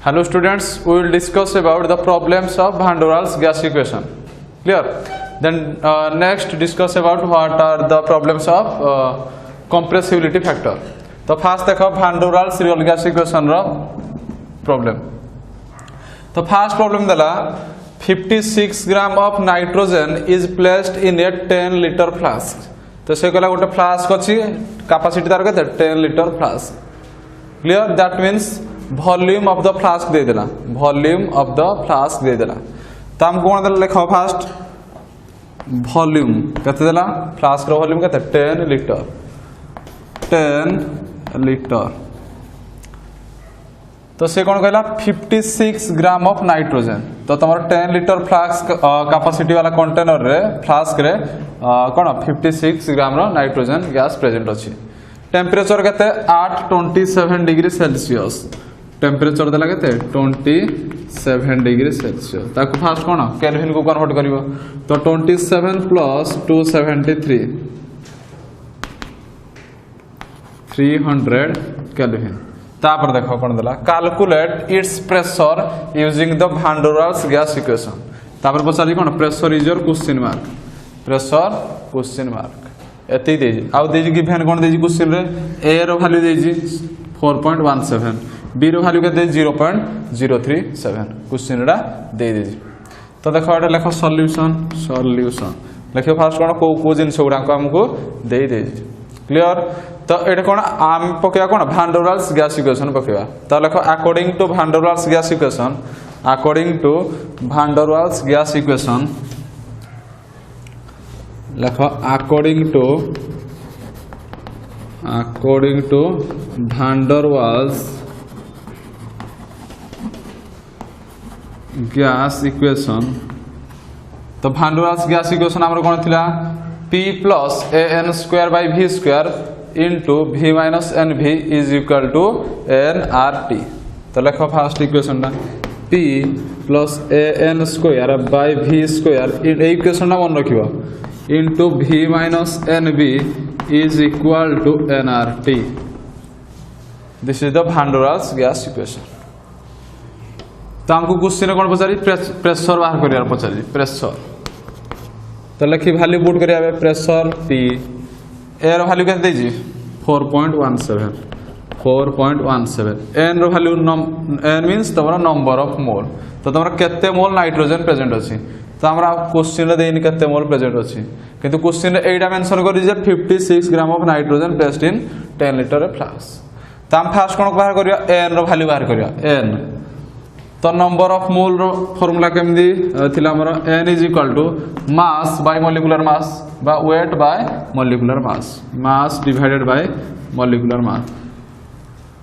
Hello students, we will discuss about the problems of Van der Waals gas equation. Clear? Then next discuss about what are the problems of compressibility factor. तो first देखो Van der Waals real gas equation रो problem. तो first problem देला 56 gram of nitrogen is placed in a 10 liter flask. तो से कहला गोटे flask अछि capacity तार केते 10 liter flask. Clear? That means volume of the flask दे देला वॉल्यूम ऑफ द फ्लास्क दे देला तो हम कोन देला लिखो फास्ट वॉल्यूम केते देला फ्लास्क रो वॉल्यूम केते 10 लीटर 10 लीटर तो से कोन कहला 56 ग्राम ऑफ नाइट्रोजन तो तमर 10 लीटर फ्लास्क कैपेसिटी वाला कंटेनर रे फ्लास्क रे कोन 56 ग्राम रो नाइट्रोजन गैस प्रेजेंट अछि टेम्परेचर केते 827 डिग्री सेल्सियस टेम्परेचर देला केते 27 डिग्री सेल्सियस ताको फास्ट कोन केल्विन को कन्वर्ट करिवो तो 27 प्लस 273 300 केल्विन तापर देखो कोन देला calculate its pressure using the Van der Waals gas equation तापर पछाली कोन pressure is your question mark pressure question mark एति देजी आउ देजी गिवन कोन देजी क्वेश्चन रे ए रो वैल्यू देजी 4.17 बी रो वैल्यू केते 0.037 क्वेश्चन रा दे देजी तो देखो एटा लेखो सॉल्यूशन लेखो फास्ट कोन को जिंस गुडा को हमको दे देजी क्लियर तो एटा कोन आम पकेया कोन Van der Waals gas equation पकेया तो लेखो according to Van der Waals gas equation लेखो according to Van der Waals gas equation तो Van der Waals gas equation हमर कोन थिला P plus an square by v square into v minus nv is equal to nRT तो लेखो first equation ना P plus an square by v square A equation ना मन रखिबो into v minus nv is equal to nRT. This is the Van der Waals gas equation. तो हमको question कोन पचारी pressure बाहर करिया पचारी pressure तो लिखि वैल्यू पुट करिया प्रेशर P ए रो वैल्यू केते देजी 4.17 n रो वैल्यू n मींस तमरा नंबर ऑफ मोल तो तमरा केते मोल नाइट्रोजन प्रेजेंट अछि तो हमरा क्वेश्चन रे देनी केते मोल प्रेजेंट अछि किंतु क्वेश्चन रे एटा मेंशन करि जे 56 gram of nitrogen placed in 10 litre flask तो हम फर्स्ट कोन बाहर करिया n रो वैल्यू बाहर करिया n तो नंबर ऑफ मोल रो फार्मूला केमदी थिला हमर n is equal to mass by molecular mass बा weight by molecular mass divided by molecular mass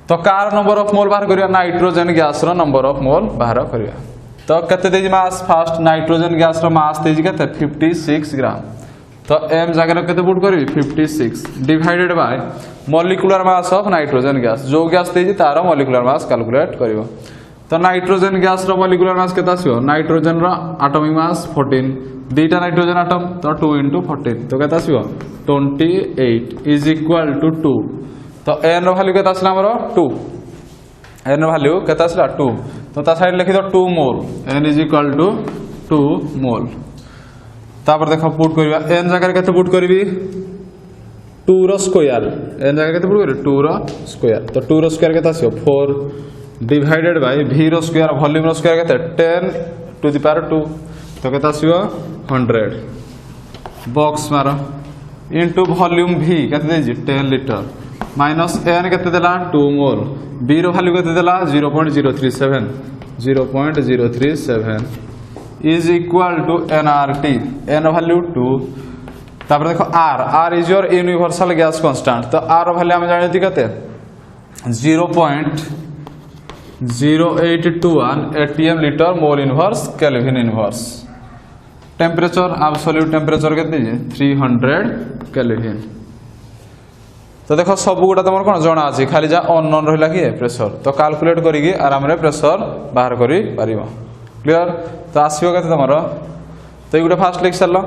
तो कार नंबर ऑफ मोल बाहर करिया नाइट्रोजन गैस रो नंबर ऑफ मोल बाहर करिया तो केते देजी मास फर्स्ट नाइट्रोजन गैस रो मास देजी केते 56 ग्राम तो m जगह रो केते पुट करबी 56 divided by molecular mass of nitrogen gas जो गैस देजी तारो मॉलिक्यूलर मास कैलकुलेट करिवो तो नाइट्रोजन गैस रो मॉलिक्यूलर मास केते आसीबो नाइट्रोजन रो एटॉमिक मास 14 दुईटा नाइट्रोजन एटम तो 2 * 14 तो केते आसीबो 28 इज इक्वल टू 2 तो n रो वैल्यू केते आसला हमरो 2 n रो वैल्यू केते आसला 2 तो ता साइड लिखि दो 2 मोल n इज इक्वल टू 2 मोल तापर देखो पुट करबा n जगह केते पुट करबी 2 रो स्क्वायर n जगह केते पुट करबी 2 रो स्क्वायर तो 2 रो स्क्वायर केते आसीबो 4 डिवाइडेड बाय v रो स्क्वायर वॉल्यूम रो स्क्वायर केते 10 टू द पावर 2 तो केते आसीबो 100 बॉक्स मारो इनटू वॉल्यूम v केते देजी 10 लीटर माइनस n केते देला 2 मोल b रो वैल्यू केते देला 0.037 is equal to nRT n value 2 तापर देखो r is your universal gas constant तो r रो वैल्यू हम जानिति केते 0.0821 atm litre mole inverse kelvin inverse temperature absolute temperature केते 300 केल्विन तो देखो सब गुडा तमर कोन जणा अछि खाली जा अननोन रहिला कि प्रेशर तो कैलकुलेट करी कि आराम रे प्रेशर बाहर करी परिबो क्लियर तो आसीबो केते तमर तो गुडा फास्ट लिख सरलो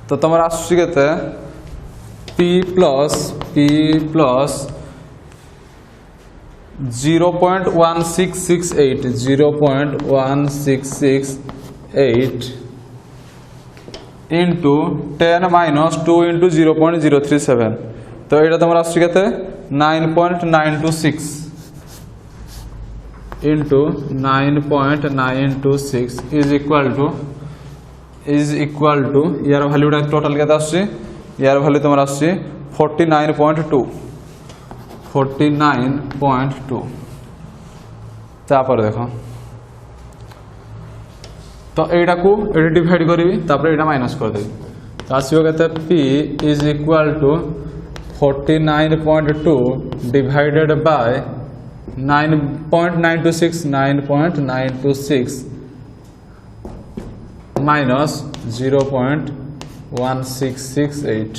तो तमर आसी केते P plus 0.1668 0.1668 into 10 minus 2 into 0.037 तो ये तुम आसुची केते 9.926 इंटू 9.926 इज इक्वल टू यार वैल्यू टोटल केते आसुची यार वैल्यू तुम आसुची 49.2 तापर देखो तो एटा को एटा डिवाइड करी तापर एटा माइनस कर देबी तो आसीबो केते p is equal to 49.2 divided by 9.926 minus 0.1668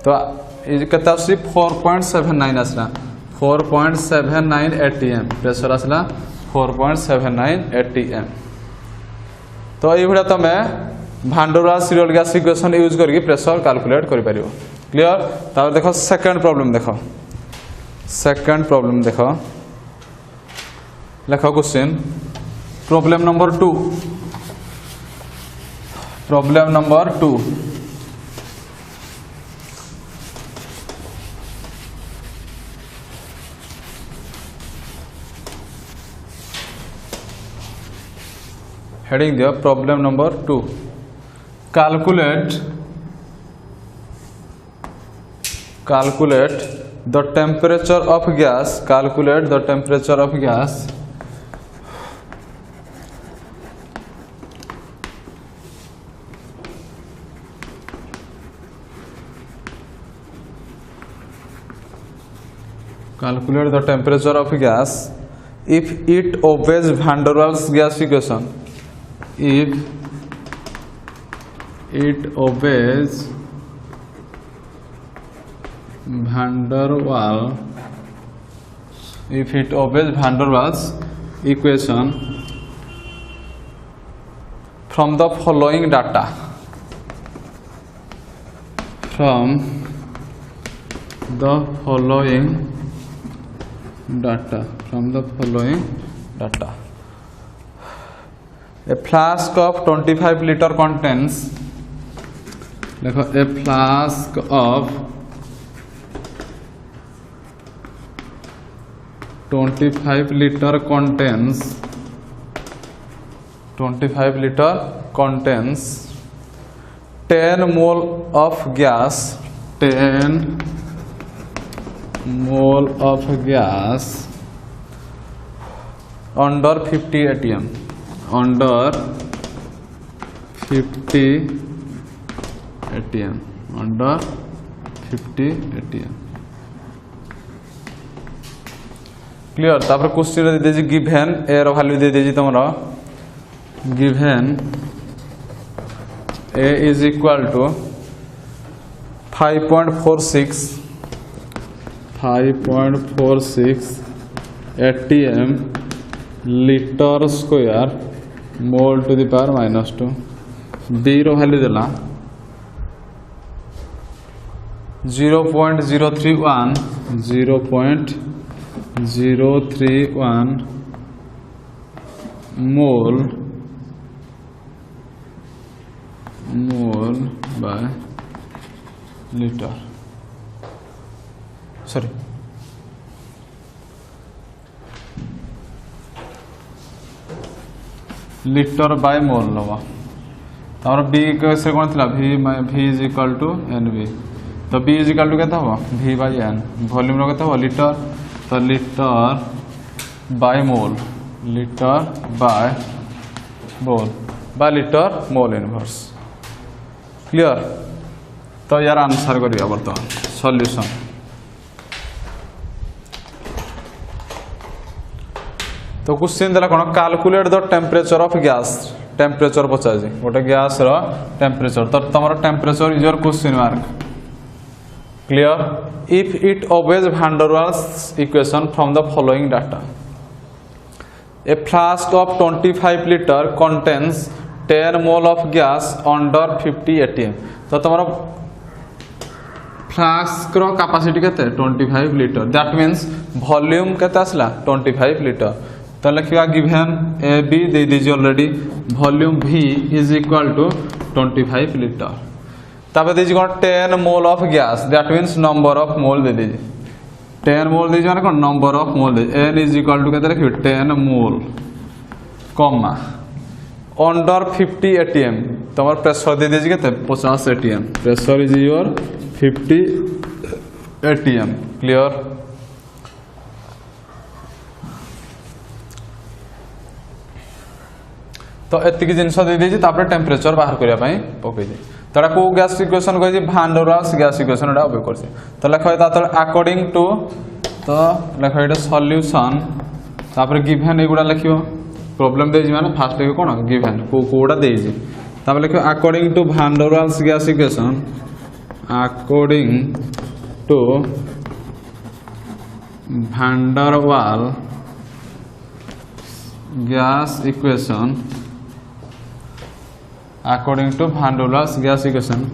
तो केते आसी 4.79 आसला 4.79 atm प्रेशर आसला 4.79 atm तो ये भड़ा तमे भांडरवाल सीरियल गैस इक्वेशन यूज करके प्रेशर कैलकुलेट कर पारियो क्लियर तापर देखो सेकंड प्रॉब्लम देखो लेखो question problem number 2 heading there problem number 2 calculate the temperature of gas if it obeys van der Waals gas equation if it obeys van der Waals equation from the following data a flask of 25 liter contains देखो a flask of 25 liter contains 10 mole of gas under 50 atm under 50 atm clear तापर question दे देजी given a रो value दे देजी तमरा given a is equal to 5.46 atm liter square mole to the power minus 2 b रो value देला 0.031 mole by liter sorry litre by mole लवा तापर बी से कौन थला v is equal to nv तो b इज इक्वल टू केता हो v बाय n वॉल्यूम रो केता हो लिटर तो litre by mole litre mole inverse clear तो यार आंसर करिया बर्तमान सॉल्यूशन तो क्वेश्चन देला कोन calculate the temperature of gas temperature पचाजी गोटे गैस रो टेम्परेचर तो तमरो temperature is your question mark clear if it obeys van der Waals equation from the following data a flask of 25 liter contains 10 mole of gas under 50 atm तो तमरो flask रो capacity केते 25 litre that means volume केते आसला 25 litre तो लिखा given ए b दे दीजिए already volume V is equal to 25 litre तब दीजिए कौन 10 mole of gas that means number of mole दे दीजिए 10 मोल दीजिए माने कौन नंबर ऑफ मोल दे n इज इक्वल टू कहते लिखिए 10 मोल कॉमा अंडर 50 atm तुम्हार प्रेशर दे दीजिए कहते 50 atm pressure is your 50 atm clear तो एतिक जिनस दे दीजिए तापर टेम्परेचर बाहर करिया पई पकई दे तडा को गैस इक्वेशन कहि भान डोरास गैस इक्वेशन एटा उपयोग करसे तो लेखा ता अकॉर्डिंग टू तो लेखा एटा सॉल्यूशन तापर गिवन एगुडा लिखियो प्रॉब्लम दे माने फास्ट लिखियो कोन गिवन को कोडा दे जी तापर लिखियो अकॉर्डिंग टू भान डोरास गैस इक्वेशन अकॉर्डिंग टू भान डर वाल gas equation according to Van der Waals gas equation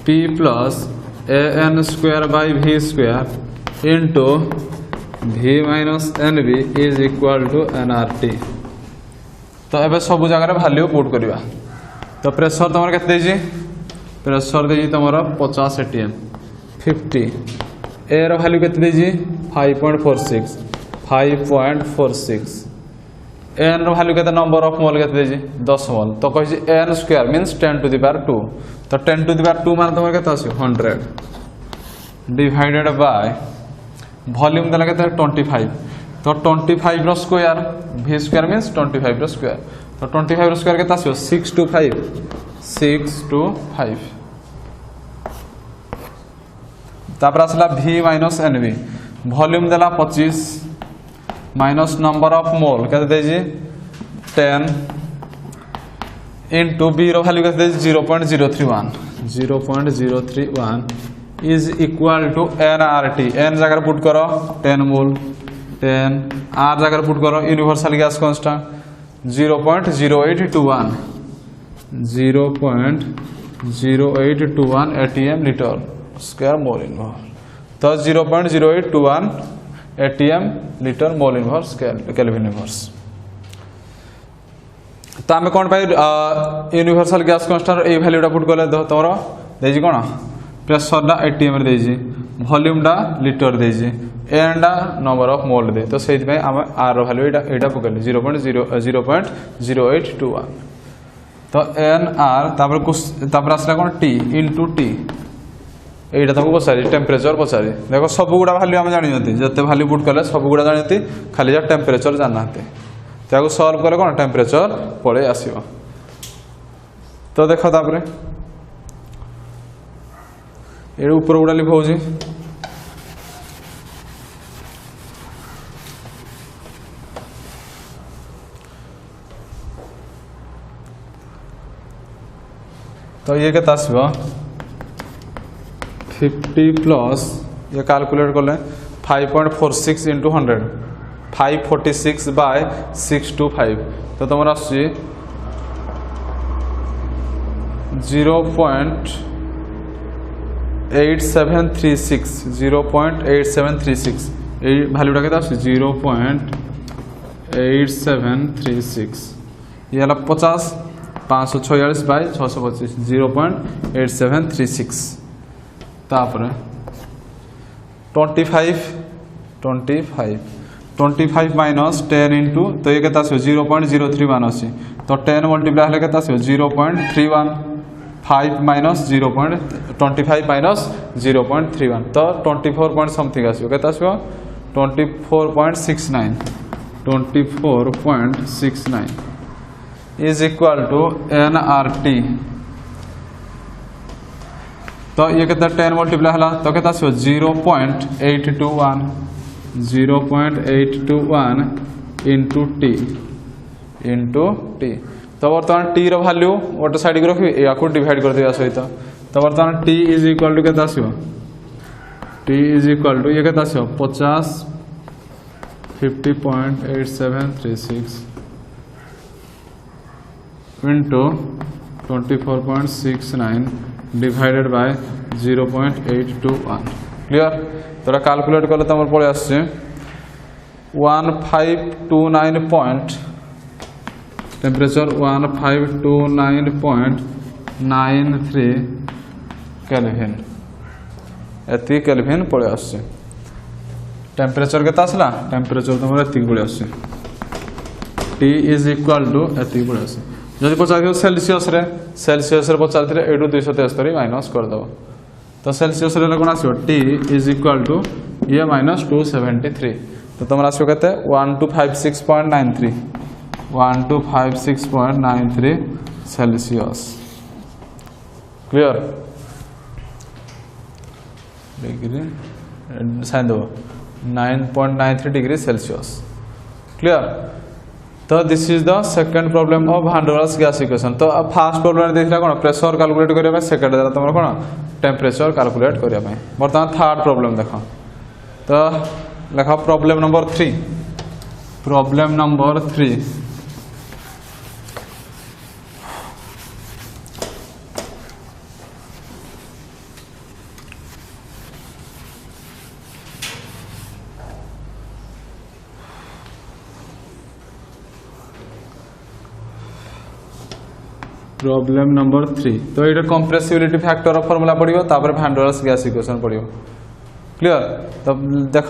P plus an square by V square into V minus NV is equal to nRT तो एबे सब जगह वैल्यू पुट करवा तो प्रेशर तुम केते देजी प्रेशर देजी तुम 50 atm 50 ए रो वैल्यू केते देजी 5.46 n रो वैल्यू केते नंबर ऑफ मोल केते देजी 10 मोल तो कहि n square means 10 to the power 2 तो 10 टू द पावर 2 माने तुम केते आसी 100 डिवाइडेड बाय वॉल्यूम देला केते 25 तो 25 रो स्क्वायर v स्क्वायर मींस 25 रो स्क्वायर तो 25 रो स्क्वायर केते आसी 625 तापर आसला v माइनस nv वॉल्यूम देला 25 माइनस नंबर ऑफ मोल कहते देजी 10 इनटू बी रो वैल्यू कहते देजी 0.031 is equal to nRT n जगह पुट करो 10 मोल 10 r जगह पुट करो universal gas constant 0.0821 atm litre square mole inverse तो 0.0821 atm litre mole inverse kelvin inverse तो आम कौन पाई यूनिवर्सल गैस कांस्टेंट ए वैल्यूटा पुट कले तुम देजी कौन प्रेशरटा atm रे देजी वॉल्यूमटा लीटर देजी एनटा नंबर ऑफ मोल दे तो से आम आर वैल्यू एटा पकड़े 0.0821 तो एन आर तापर आसला कौन टी इंटू टी एटा तुमको पचारि टेम्परेचर पचारि देखो सब गुड़ा वैल्यू आम जानी जिते वैल्यू पुट कले सब गुड़ा जानी खाली जा टेम्परेचर जाना ताको सॉल्व कले कौन टेम्परेचर पड़े आसो तो देख तापर ये ऊपर गुड़ा लिखाऊँ तो ये केते आसबो 50 प्लस ये कैलकुलेट कले 5.46 इंटू 100 546 बाय 625 तो तुम आसुची 0.8736 ये वैल्यूटा केते आसुची 0.8736 ये हला 50 546 बाय 625 0.8736 तापर 25 माइनस 10 इंटू तो ये केते आसो 0.031 अछि तो 10 मल्टीप्लाई हेले केते आसो 0.31 5 माइनस 0.25 माइनस 0.31 तो 24 पॉइंट समथिंग आसो केते आसो 24.69 इज इक्वल टू nRT तो ये कितना 10 मल्टीप्लाई हला तो कितना 0.821 इंटू टी तो बर्तमान टी रो वैल्यू गोटे साइड को रखी या डिवाइड कर दिया सहित तो बर्तमान टी इज इक्वल टू केते आसीबो टी इज इक्वल टू ये केते आसीबो 50 50.8736 इंटू 24.69 डिवाइडेड बाय 0.821 क्लियर। तो कैलकुलेट कले तुम पड़े आस 1529 पॉइंट टेम्परेचर 1529.93 केल्विन एति केल्विन पड़े आस टेम्परेचर के आसला टेम्परेचर तुम एति पड़े आस टी इज इक्वाल टू एति पड़े आस जब पचार सेल्सियस रे पचार ये 273 माइनस करदेव तो सेल्सियस कौन आस टी इज इक्वाल टू ये -273 तो तुम आस 1256.93 1256.93 सेल्सियस क्लियर डिग्री साइन दो 9.93 डिग्री सेल्सियस क्लियर। तो this is the second problem of van der Waals gas equation. तो अब फास्ट प्रॉब्लम देखा कौन प्रेशर कैलकुलेट करने सेकंड द्वारा तुम कौन टेम्परेचर कैलकुलेट करने बर्तमान थर्ड प्रॉब्लम देख तो लिख problem number 3 problem number 3 problem number 3 तो ये कंप्रेसिबिलिटी फैक्टर फॉर्मूला पड़ो तापर van der Waals gas equation पड़ो क्लियर। तो देख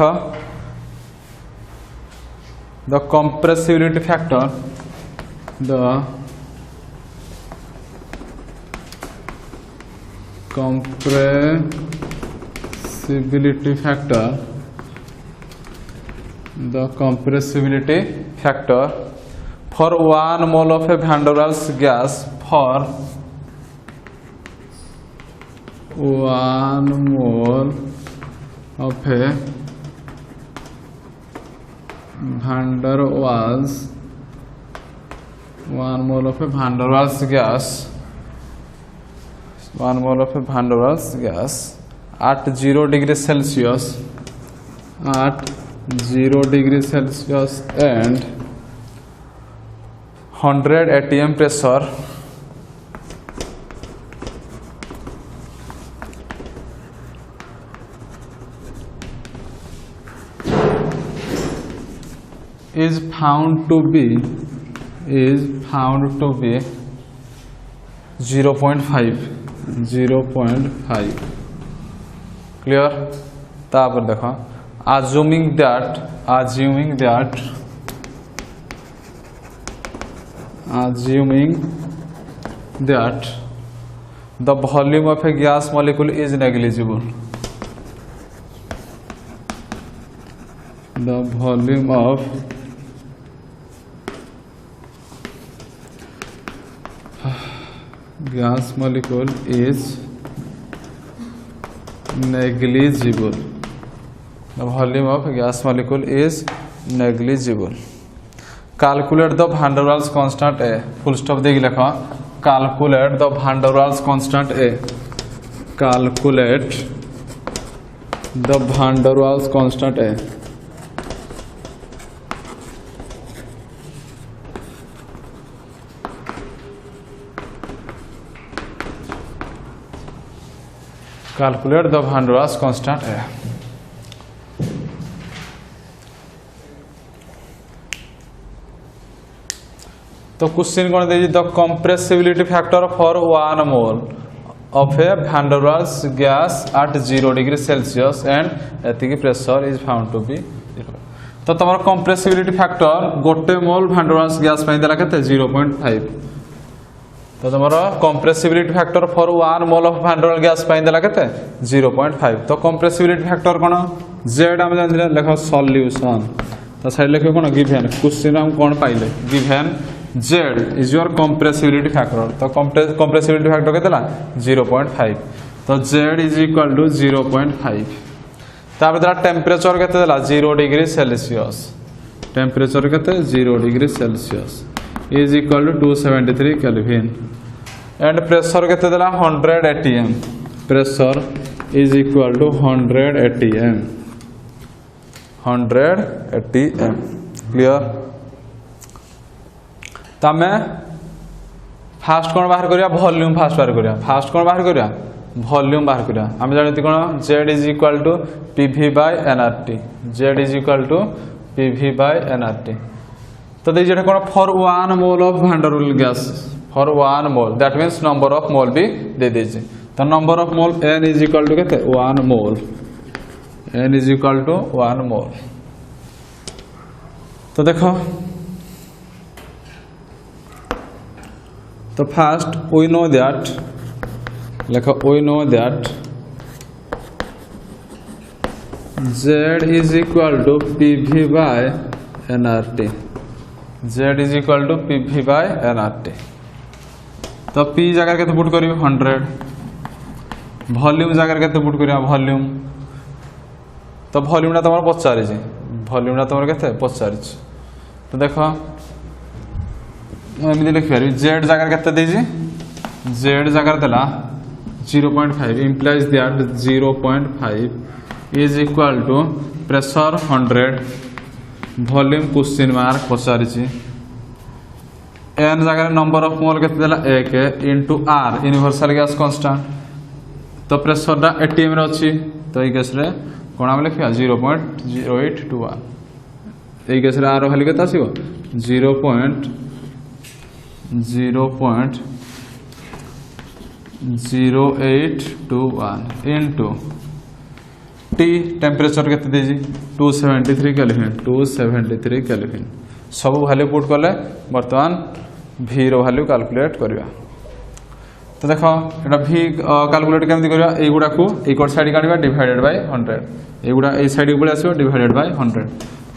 the compressibility factor for 1 mole of a Van der Waals gas for 1 mole of a Van der Waals 1 mole of a Van der Waals gas 1 mole of a Van der Waals gas at 0 degree Celsius and 100 atm pressure is found to be 0.5 clear. तापर देखो assuming that the volume of a gas molecule is negligible. The volume of gas molecule is negligible. The volume of gas molecule is negligible. Calculate the Van der Waals constant A. Full stop देगी लिखा. Calculate the Van der Waals constant A. Calculate the Van der Waals constant A. Calculate the Van der Waals constant A. तो question कौन दे the compressibility factor for 1 mole of a van der Waals gas at 0 degree Celsius and एतिकी pressure is found to be तो तुम compressibility factor गोटे mole van der Waals gas देला केते 0.5 तो तुम compressibility factor for 1 mole of van der Waals gas देला केते 0.5 तो कंप्रेसिबिलिटी फैक्टर कौन जेड हम जानले लिख सॉल्यूशन तो साइड लिखे कौन गिवन क्वेश्चन हम कौन पाइले given Z is your compressibility factor तो compressibility factor के 0.5 तो Z is equal to 0.5 तापर दरा टेम्परेचर के 0 डिग्री सेल्सियस टेम्परेचर के 0 degree Celsius is equal to 273 kelvin and pressure के 100 atm pressure is equal to 100 atm clear. तमें fast कौन बाहर करिया वॉल्यूम फास्ट बाहर करिया फास्ट कौन बाहर करिया वॉल्यूम बाहर करिया आम जानते कौन Z is equal to PV by NRT Z is equal to PV by NRT तो देखिए कौन फॉर 1 मोल ऑफ भांडारुल gas for 1 mole that means number of mole भी दे दीजिए तो number of mole n is equal to कहते 1 mole n is equal to 1 mole तो देखो तो फास्ट वी नो दैट लिखो we know that Z is equal to PV by nRT Z is equal to PV by nRT तो P जगह के put करियो 100 volume जगह के पुट करियो वॉल्यूम तो वॉल्यूम तुम पचारि वॉल्यूम तुम के पचारि तो देख एमती लिखिपारि जेड जगह के जेड जगह देला 0.5 implies that 0.5 is equal to pressure 100 volume question mark पचारि एन जगह नंबर ऑफ मोल के 1 into R universal gas constant तो प्रेशर एटीएम रे अच्छी तो ये केस रे कौन आम लिखा 0.0821 ये केस रे आर वैल्यू के आसो 0.0821 इंटू टी टेम्परेचर के 273 केल्विन 273 केल्विन सब वैल्यू पुट कले बर्तमान भी रो वैल्यू कैलकुलेट करवा तो देख ये भी कैलकुलेट केमती करवा एगुड़ा को इक्वल साइड काढ़ा डिवाइडेड बाय 100 एगुड़ा ए साइड को आसो डिवाइडेड बाय 100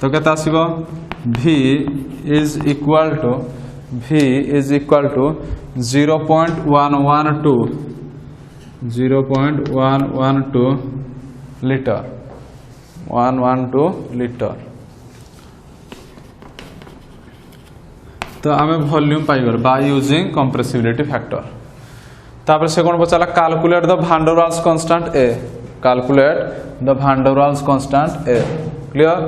तो केते आसीबो v is equal to 0.112 litre 112 litre तो आम वॉल्यूम पाइगर बाय यूजिंग कंप्रेसिबिलिटी फैक्टर तापर से कौन पचारा calculate the van der Waals constant a calculate the van der Waals constant a clear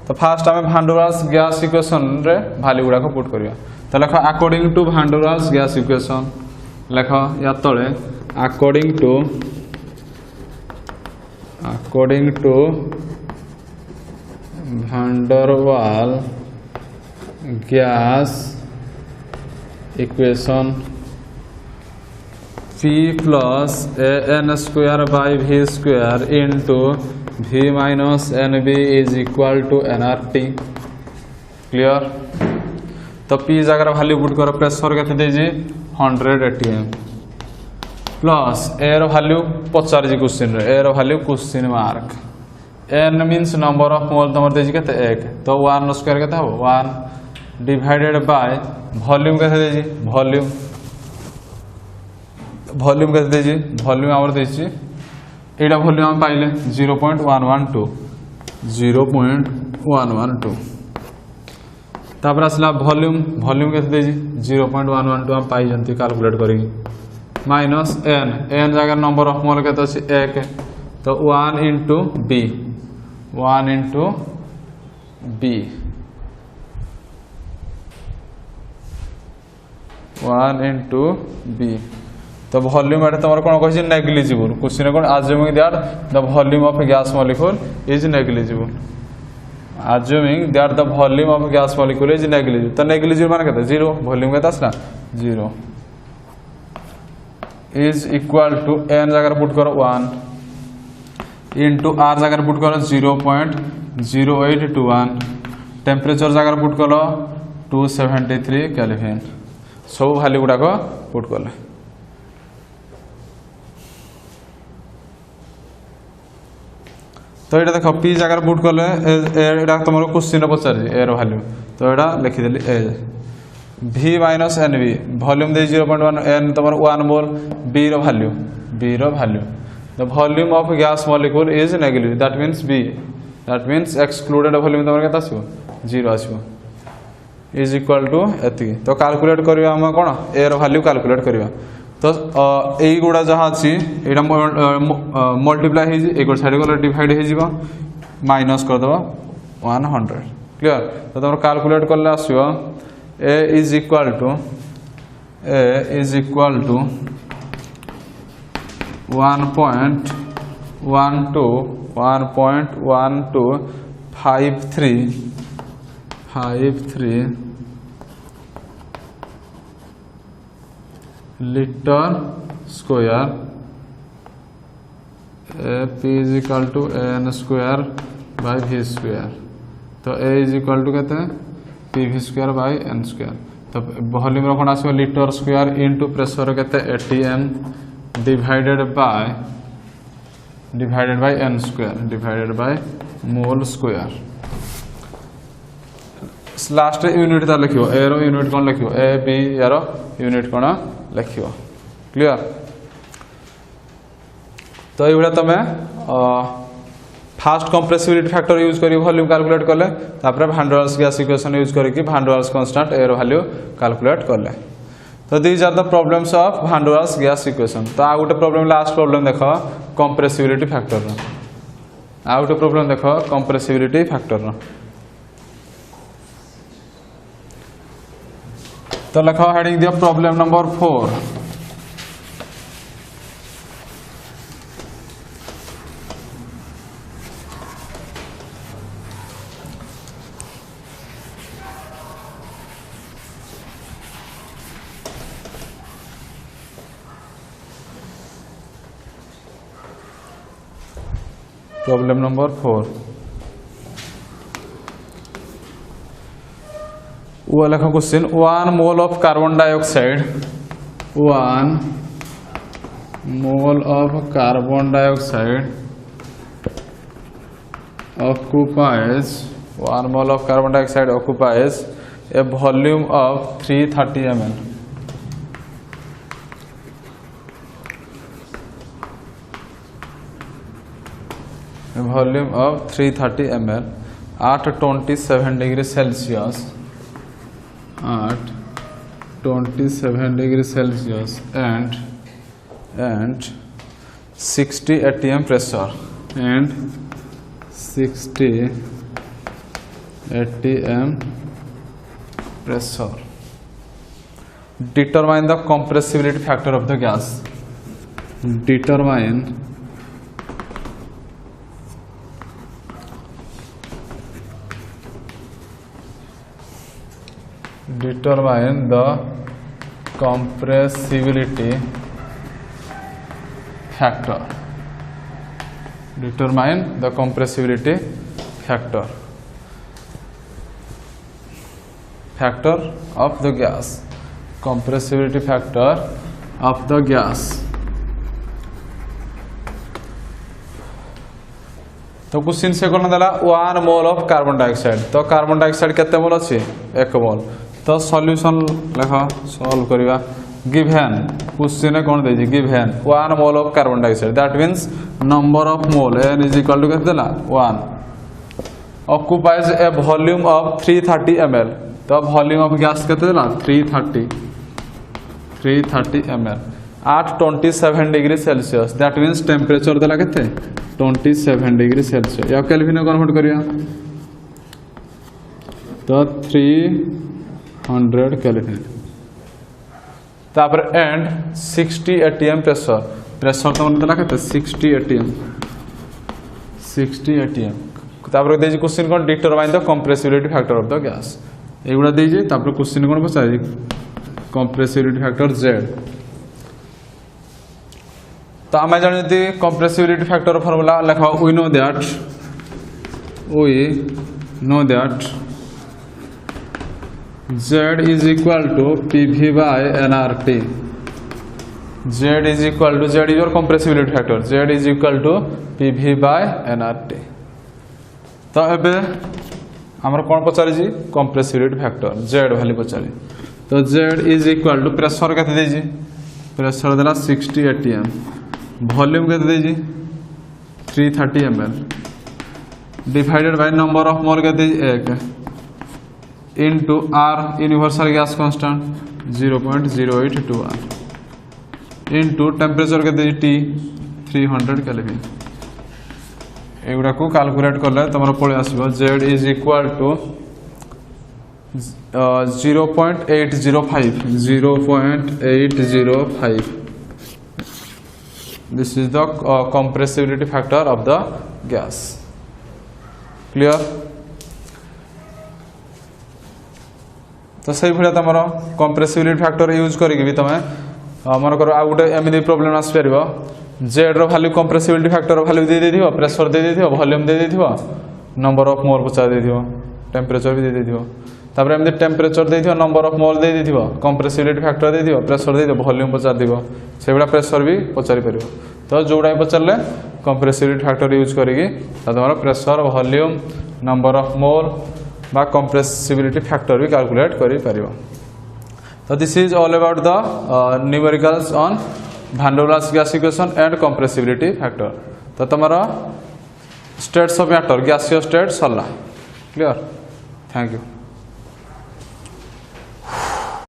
तो फास्ट आम van der Waals gas equation रे वैल्यू गुडा को पुट करिया तो लेख अकॉर्डिंग टू भान डर वाल्स गैस इक्वेशन लेख या तले अकॉर्डिंग टू भान डर वाल gas equation P plus an square by v square into v minus nb is equal to nRT clear तो P जगह वैल्यू पुट करो प्रेशर के 100 atm प्लस ए रो वैल्यू पचारि क्वेश्चन रे ए रो value question mark n means number of mole तुम देजी केते 1 तो 1 स्क्वायर केते हो 1 डिवाइडेड बाय वॉल्यूम केते देजी वॉल्यूम कैसे देजी वॉल्यूम आवर देजी एटा वॉल्यूम हम पाइले 0.112 तापर असला वॉल्यूम कैसे देजी 0.112 हम पाई जंती कैलकुलेट करेंगे माइनस n जगह नंबर ऑफ मोल केते अछि 1 तो 1 इंटू b 1 इंटू b तो वॉल्यूम एटा तुम कौन कह नेग्लिजिबल क्वेश्चन कौन assuming that the volume of gas molecule is negligible assuming that the volume of gas molecule is negligible तो नेग्लिजिबल माने केते 0 वॉल्यूम केते आसला 0 इज इक्वल टू n जगह पुट करो 1 इंटू r जगह पुट करो 0.0821 टेम्परेचर जगह पुट करो 273 केल्विन सब वैल्यू गुडा को पुट कले तो ये देख P जगह पुट कले तुम क्वेश्चन पचारि ए वैल्यू तो यहाँ लिखिदेली a v minus n b volume दे 0.1 n तुम 1 मोल b रो value the volume of gas molecule is negligible that means excluded volume तुम के 0 आसो इज इक्वल टू एति तो कैलकुलेट करबा हम कोन ए रो वैल्यू कैलकुलेट करबा तो यही गुड़ा जहाँ अच्छी यहाँ मल्टीप्लाई हो साइड को डिवाइड हो माइनस करदे 100 क्लियर तो तुम कैलकुलेट कले आसो a is equal to A is equal to 1.1253 liter square, P is equal to n square by v square। तो A is equal to कहते हैं PV square by n square। तो volume रखना आसो लिटर स्क्वायर इनटू प्रेशर कहते हैं ATM divided by n square divided by mole square. Last unit ता लिखियो ए रो यूनिट कौन लिखियो ए बी यार यूनिट कौन लिखियो क्लियर। तो ये तुम फास्ट कंप्रेसिबिलिटी फैक्टर यूज करी वॉल्यूम कैलकुलेट कले तापर भान der Waals gas equation use करके van der Waals constant a रो वैल्यू कैलकुलेट कले। तो these are the problems of van der Waals gas equation. तो आ गोटे प्रॉब्लम लास्ट प्रॉब्लम देख कंप्रेसिबिलिटी फैक्टर आ गोटे प्रॉब्लम देख कंप्रेसिबिलिटी फैक्टर। तो लिख हेडिंग दियो प्रॉब्लम नंबर 4। प्रॉब्लम नंबर 4 वो लिखो question 1 mole of carbon dioxide 1 mole of carbon dioxide occupies 1 mole of carbon dioxide occupies a volume of 330 ml। Volume of 330 ml at 27 degree Celsius at 27 degree Celsius and 60 atm pressure and 60 atm pressure। determine the compressibility factor of the gas। determine the compressibility factor। determine the compressibility factor of the gas। compressibility factor of the gas। तो question से कौन देला 1 mole of carbon dioxide. तो carbon dioxide केते मोल अछि 1 mole. तो solution लिख solve करिवा given question कौन they given 1 mole of carbon dioxide that means number of mole n is equal to केते देला 1 occupies a volume of 330 ml। तो volume of gas केते देला 330 ml at 27 degree Celsius that means temperature देला केते 27 degree Celsius या kelvin convert करिया तो 300 केल्विन। तापर एंड 60 atm प्रेशर तो मन देला केते 60 atm तापर देजी क्वेश्चन कोन determine the compressibility factor of the gas एगुडा देजी। तापर क्वेश्चन कोन पचाई कंप्रेसिबिलिटी फैक्टर z। तो आम जानते कंप्रेसिबिलिटी फैक्टर फॉर्मूला लिखा we know that Z is equal to PV by nRT। Z is your compressibility factor। Z is equal to PV by nRT। तो एबे हमर कोन पचारि जी कंप्रेसिबिलिटी फैक्टर Z वैल्यू पचारि। तो Z is equal to pressure केते दे जी pressure देला 60 atm volume केते दे जी 330 ml divided by number of mole केते 1 into R universal gas constant 0.0821 into temperature के T 300 kelvin. एगुडा को कैलकुलेट करले तमरो पळे आसीबो Z is equal to 0.805 this is the compressibility factor of the gas. Clear? तो सही भाया तुम कंप्रेसिबिलिटी फैक्टर यूज करके भी तुम मन कर आ गोटे एमती प्रोब्लेम आसपर Z value compressibility factor value दे देथिबो प्रेशर दे देथिबो वॉल्यूम दे देथिबो नंबर ऑफ मोल पचार देथिबो टेम्परेचर भी दे देथिबो तापर एमती टेम्परेचर देथिबो नंबर ऑफ मोल दे देथिबो कंप्रेसिबिलिटी फैक्टर दे दिबो प्रेशर दे दिबो वॉल्यूम पचार दिबो से बडा प्रेशर भी पचारि परिबो तो जोडा पचारले कंप्रेसिबिलिटी फैक्टर यूज करके तुम्हारा प्रेशर वॉल्यूम नंबर ऑफ मोल बा कंप्रेसिबिलिटी फैक्टर भी कैलकुलेट करि परिबो. So this is all about the numericals on van der Waals gas equation and compressibility factor. तो तुम्हारा states of matter gaseous state Sarla. Clear? Thank you.